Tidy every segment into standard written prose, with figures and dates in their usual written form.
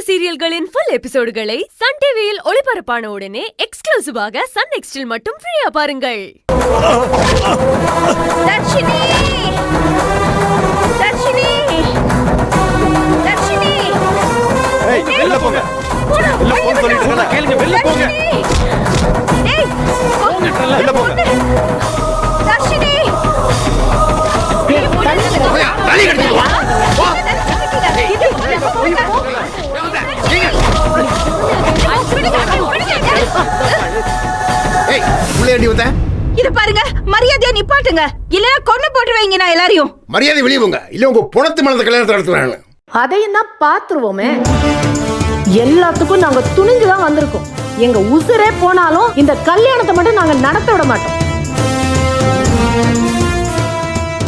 சீரியல்களின் full எபிசோடுகளை Sun டிவியில் ஒளிபரப்பான உடனே எக்ஸ்க்ளூசிவாக சன் நெக்ஸ்டில் மட்டும் ஃப்ரீயா பாருங்கள். தர்ஷினி தர்ஷினி தர்ஷினி ஏய் வெளில போங்க. வெளில போங்க சொல்லிட்டு இருக்கேன். கேளுங்க வெளில போங்க. ஏய் வெளில போங்க. தர்ஷினி தள்ளி கடிச்சு வா. வா. ஏய் புள்ளையடி வந்த. இத பாருங்க, மரியாதையா நிப்பாட்டுங்க, இல்லனா கொன்னு போட்டுருவீங்க நான் எல்லாரையும். மரியாதை வெளிய போங்க. இல்ல உங்க புணத்து மனத கல்யாணத்தை நடத்துறாங்க. அதையும் தான் பாத்துருவோமே. எல்லாத்துக்கும் நாங்க துணிஞ்சுதான் வந்திருக்கோம். எங்க உசுரே போனாலும் இந்த கல்யாணத்தை மட்டும் நாங்க நடத்த விட மாட்டோம்.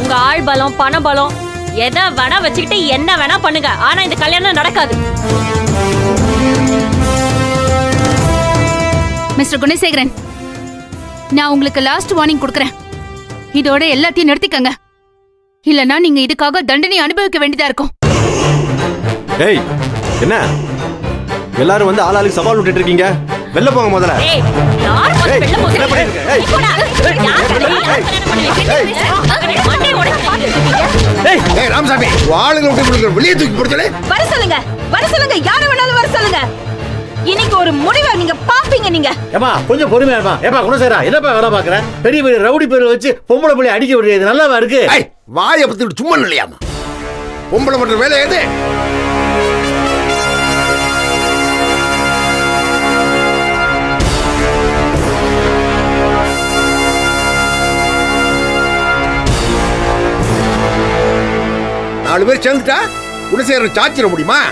உங்க ஆள் பலம் பண பலம் எதை வேணா வச்சுக்கிட்டு என்ன வேணா பண்ணுங்க, ஆனா இந்த கல்யாணம் நடக்காது. மிஸ்டர் குணசேகரன், நான் உங்களுக்கு லாஸ்ட் வார்னிங் கொடுக்கறேன். இதோட எல்லாத்தையும் நிறுத்திக்கங்க, இல்லனா நீங்க இதுக்காக தண்டனை அனுபவிக்க வேண்டியதா இருக்கும். ஏய் என்ன எல்லாரும் வந்து ஆளாளுக்கு சவால் விட்டுட்டு இருக்கீங்க? வெளில போங்க முதல்ல. ஏய் யார் வந்து வெளில போங்க? என்ன பண்ணிருக்க? ஏய் போடா. ஏய் ஏய் ராமசாமி வாளுங்க விட்டு வெளிய தூக்கி போடுறீங்களே. வர சொல்லுங்க, யார வேணாலும் வர சொல்லுங்க. இன்னைக்கு ஒரு முடிவை நீங்க பாப்பீங்க. நீங்க ஏமா கொஞ்சம் பொறுமையா இருமா. ஏப்பா குணசேகரா, என்னப்பா வேலை பாக்குற? பெரிய பெரிய ரவுடி பேரை வச்சு பொம்பளை பிள்ளை அடிக்க விடுறது நல்லாவா இருக்கு? ஏய் வாயை பத்திட்டு சும்மா இல்லையாமா. பொம்பளை பண்ற வேலை எது? நாலு பேர் சேர்ந்துட்டா குணசேகரன் சாச்சிட முடியுமா?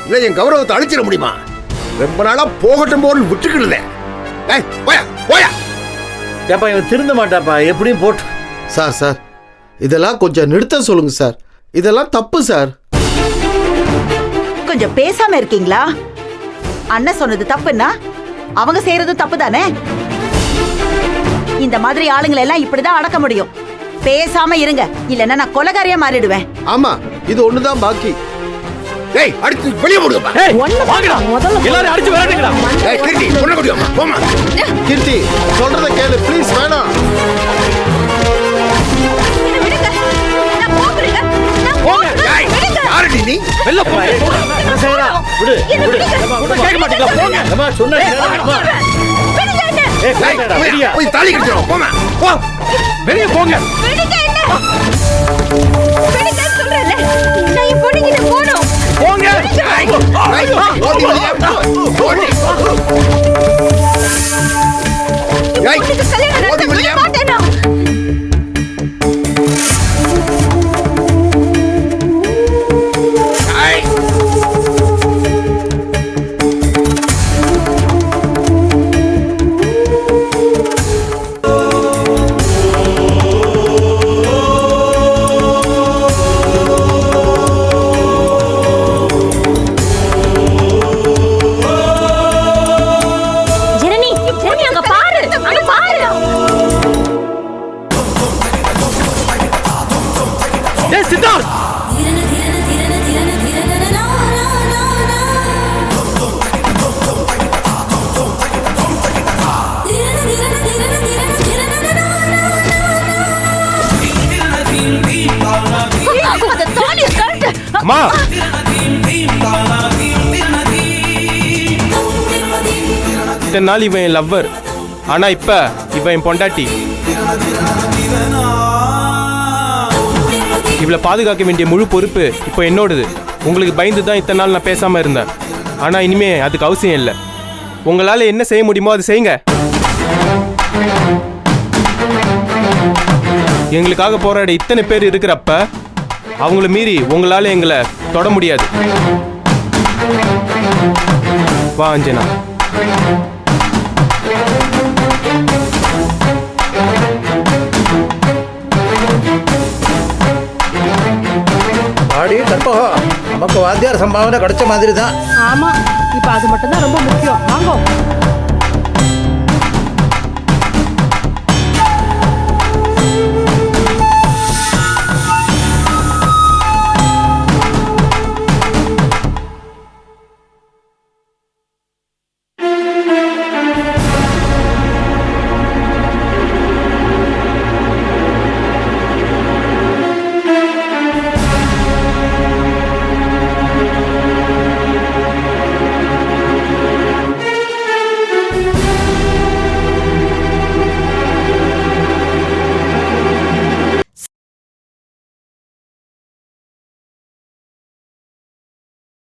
இல்ல என் கௌரவத்தை அழிச்சிட முடியுமா? ரொம்ப நாளா போகட்டும் போன்னு விட்டுக்கிடுதே. ஏய் போயா போயா. ஏப்பா இவன் திருந்த மாட்டாப்பா, எப்படியும் போட்டு. சார் இதெல்லாம் கொஞ்சம் நிறுத்த சொல்லுங்க சார். இதெல்லாம் தப்பு சார். கொஞ்சம் பேசாம இருக்கீங்களா? அண்ணன் சொன்னது தப்புன்னா அவங்க செய்யறதும் தப்பு தானே. இந்த மாதிரி ஆளுங்களை எல்லாம் இப்படிதான் அடக்க முடியும். பேசாம இருங்க, இல்லன்னா நான் கொலைகாரியா மாறிடுவேன். ஆமா இது ஒண்ணுதான் பாக்கி. ஏய் அடிச்சு வெளிய போடுங்கப்பா. ஏய் வாங்கடா, எல்லாரும் அடிச்சு விரட்டுங்கடா. ஏய் கீர்த்தி பொண்ணு குடியோமா போமா. கீர்த்தி சொல்றத கேளு ப்ளீஸ். வேணாம் ஏய் யாரடி நீ? வெளில போ. குணசேகரா விடு விடு. ஏப்பா கேட்க மாட்டீங்களா? போங்க. ஏப்பா சொன்னா கேளுமா. ஏய் குணசேகரா வெளிய போய் தாலி கட்டிடுறோம் போமா. போ வெளிய போங்க. போங்க. ஏய் ஓடி வெளிய ஓடி. ஏய் ஓடி வெளிய. ஏய் சித்தார்த் அம்மா இத்தனை நாள் இவன் என் லவ்வர், ஆனா இப்ப இவன் என் பொண்டாட்டி. இவளை பாதுகாக்க வேண்டிய முழு பொறுப்பு இப்போ என்னோடது. உங்களுக்கு பயந்து தான் இத்தனை நாள் நான் பேசாம இருந்தேன், ஆனா இனிமே அதுக்கு அவசியம் இல்லை. உங்களால என்ன செய்ய முடியுமோ அதை செய்யுங்க. எங்களுக்காக போராட இத்தனை பேர் இருக்கிறப்ப அவங்கள மீறி உங்களால எங்களை தொட முடியாது. வா அஞ்சனா. ஆடி கற்பகம், நமக்கு வாத்தியார் சம்பாவனை கிடைச்ச மாதிரி தான். ஆமா இப்ப அது மட்டும் தான் ரொம்ப முக்கியம். வாங்க.